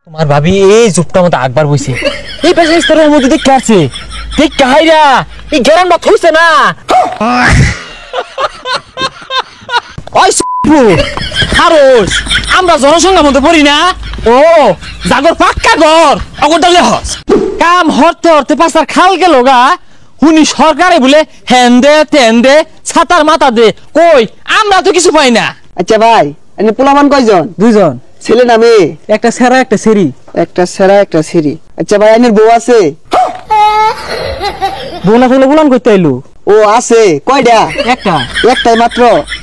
তোমার ভাবি এই জুপটা মতো আকবার বইছে এই পেশা স্তরের মধ্যে দেখতে আছে দেখ কাহিরা এই গেরামটা থইছে না ওই হারোস আমরা জনসংখ্যার মধ্যে পড়ি না ও জাগর পাক্কা ঘর অগরটালে হস কাম হরতে হরতে পাশার খাল গেল গা হুনি সরকারে বলে হ্যান দে তেন দে ছাতার মাথা দে কই আমরা তো কিছু পাই না। আচ্ছা ভাই এনে পোলামান কয়জন? দুইজন ছেলে না মেয়ে? একটা সেরা একটা সেরি। একটা সেরা একটা সেরি। আচ্ছা ভাই এনের বউ আছে? বউ না থাকলে বুলান করতে আইলু? ও আছে। কয়টা? একটা। একটাই মাত্র?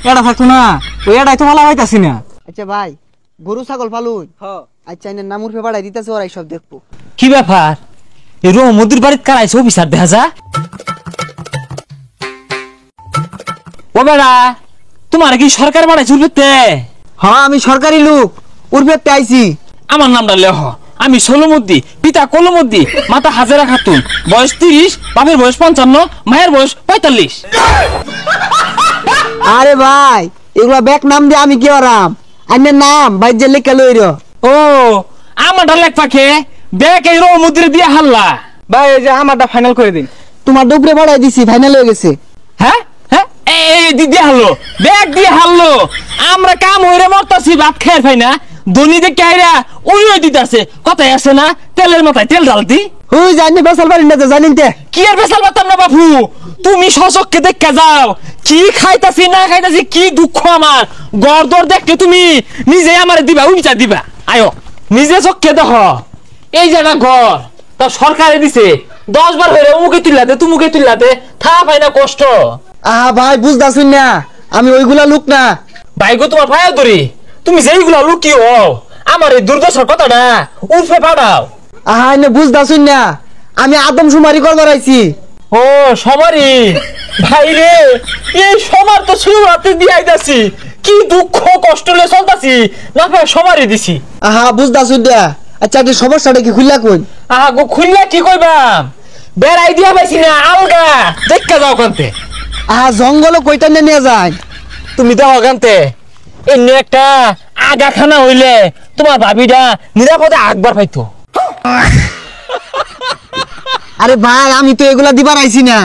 এটা থাকতো না ওই এটাই তো ভালো পাইতাছি না। আচ্ছা ভাই গরু ছাগল পালুন? আচ্ছা এনের নামুর পেপারে দিতেছে ওরাই সব দেখবো। কি ব্যাপার এই রহমতুর বাড়িতে কারাইছে অফিসার দেখা যা ও বেড়া তোমার কি সরকার বাড়াইছে উঠবে? হ্যাঁ আমি সরকারি লোক উর্বেতে আইছি। আমার নামটা লেহ আমি সোলমুদ্দি পিতা কলমুদ্দি মাতা হাজেরা খাতুন বয়স 30 বাপের বয়স 55 মায়ের বয়স 45। আরে ভাই এগুলা ব্যাক নাম দিয়ে আমি কি আরাম আইনের নাম ভাই যে লেখা লইর। ও আমারটা লেখ পাখে ব্যাক এই রহমুদ্দির দিয়ে হাল্লা ভাই এই যে আমারটা ফাইনাল করে দিন। তোমার ডুবরে বাড়াই দিছি ফাইনাল হয়ে গেছে। হ্যাঁ হ্যাঁ এই দিয়ে হারলো ব্যাগ দিয়ে হারলো আমরা কাম হইরে মরতাছি ভাত খাই পাই না ধনী দেখে আইরা ওই দিতাছে কথাই আছে না তেলের মাথায় তেল ঢালতি হুই জানি বেসাল পারি না তো জানিন তে কি আর বেসাল পারতাম না বাপু তুমি সচককে দেখা যাও কি খাইতাছি না খাইতাছি কি দুঃখ আমার গড়দর দেখতে তুমি নিজে আমারে দিবা উইচা দিবা আয়ো নিজে চোখকে দেখো এই জায়গা ঘর তা সরকারে দিছে 10 বার হইরে অমুকে তুললাতে তুমুকে তুললাতে থা পাই না কষ্ট। ভাই বুঝতাছুন না আমি ওইগুলা লোক না। ভাই গো তোমার ভাইয়া ধরি তুমি যেইগুলা লুকি হও আমার এই দুর্দশার কথাটা উঠে পাঠাও। এনে বুঝতাছুন না আমি আদম শুমারি করবার আইছি। ও সবারই ভাই রে এই সবার তো শুরুতে দিয়ে আইতাছি কি দুঃখ কষ্ট লে চলতাছি না ভাই সবারই দিছি। বুঝতাছুন না। আচ্ছা কি সমস্যাটা কি খুললা কই? গো খুললা কি কইবাম বেড়াই দিয়া পাইছি না আলগা দেখা যাও কান্তে। জঙ্গল কইটা নিয়ে যায় তুমি দেখো কান্তে এমনি একটা আগাখানা হইলে তোমার ভাবিটা নিরাপদে আকবার পাইতো। আরে ভাই আমি তো এগুলা দিবার আইছি না।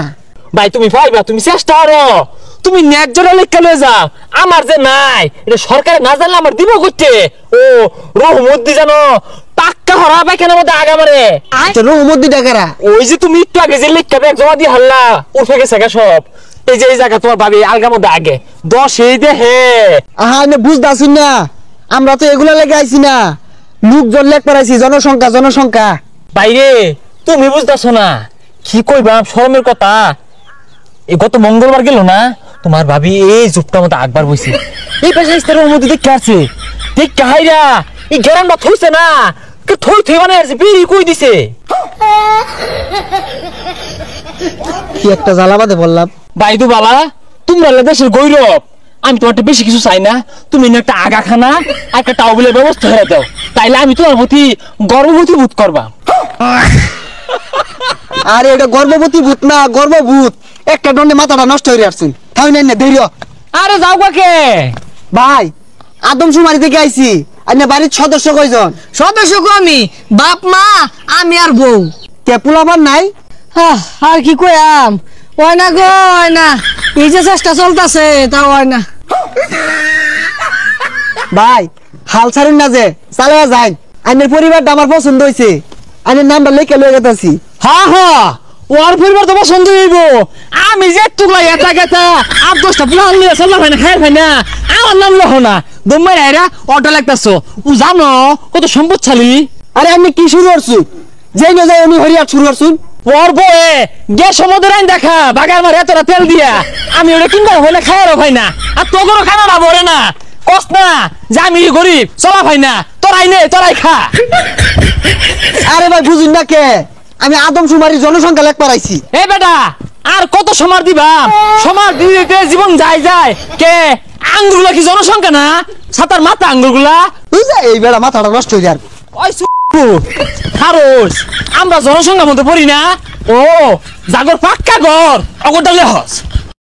ভাই তুমি পাইবা তুমি চেষ্টা করো তুমি ন্যায্যটা লেখা লয়ে যাও আমার যে নাই এটা সরকারে না জানলে আমার দিব করতে। ও রহমদ্দি জানো পাক্কা হরা পায়খানার মধ্যে আগা মারে। রহমদ্দি ডাকারা ওই যে তুমি একটু আগে যে লেখা ব্যাগ জমা দিয়ে হাল্লা উঠে গেছে সব এই যে এই জায়গা তোমার ভাবি আলগার মধ্যে আগে 10 এই দেহে। এনে বুঝতাছুন না আমরা তো এগুলা লেগে আইছি না লোকজন লেখ পারাইছি জনসংখ্যা জনসংখ্যা। বাইরে তুমি বুঝতেছো না কি কইবা শরমের কথা এই গত মঙ্গলবার গেল না তোমার ভাবি এই জুপটা মতো আকবার বইছে এই পেশা স্তরের মধ্যে দেখতে আছে দেখ কাহিরা এই গেরামটা থইছে না কে থই থই মানে আছে বিড়ি কই দিছে কি একটা জ্বালাবাদে বললাম। বাইদু বালা তোমরা দেশের গৌরব আমি তোমার বেশি কিছু চাই না তুমি একটা আগাখানা একটা টাউবেলের ব্যবস্থা করে দাও তাইলে আমি তোমার প্রতি গর্ববতী বোধ করবা। আরে এটা গর্ভবতী ভূত না গর্ভভূত একটা দণ্ডে মাথাটা নষ্ট হয়ে আসছেন তাই না ধৈর্য। আরে যাও কাকে ভাই আদম শুমারি থেকে আইছি আইনে বাড়ির সদস্য কয়জন? সদস্য কমি বাপ মা আমি আর বউ। কে পোলাবার নাই? আর কি কইয়াম ওই না গো ওই না এই যে চেষ্টা চলতেছে তা ওই না। ভাই হাল ছাড়ুন না যে চালিয়ে যাই আইনের পরিবারটা আমার পছন্দ হয়েছে আইনের নামটা লেখে লয়ে গেছি। হ্যাঁ হ্যাঁ ওর পরিবার তো পছন্দ হইব আমি যে তুলা এটা গেতা 8-10টা পুরা নিয়ে চলা ভাই না খাই ভাই না আমার নাম লহ না দম্মাই আইরা অটো লাগতাছো ও জানো কত সম্পদশালী। আরে আমি কি শুরু করছু যেই না যাই আমি হরিয়ার শুরু করছুন ওর বয়ে গ্যাস সমুদ্র আইন দেখা বাগার মারে এতটা তেল দিয়া আমি ওটা কিনবা হইলে খাইয়ারও ভাই না আর তোকেরও খানা না ভরে না কষ্ট না যে আমি গরিব চলা ভাই না তোরাই নে তোরাই খা। আরে ভাই বুঝুন না কে আমি আদম শুমারি জনসংখ্যা লেখ পারাইছি। এ বেটা আর কত সমার দিবা সমার দিতে জীবন যায় যায় কে আঙ্গুরগুলা কি জনসংখ্যা না ছাতার মাথা আঙ্গুরগুলা এই বেড়া মাথাটা নষ্ট হয়ে যার। ওই খারোস আমরা জনসংখ্যার মধ্যে পড়ি না ও জাগর পাক্কা ঘর অগরটালে হস।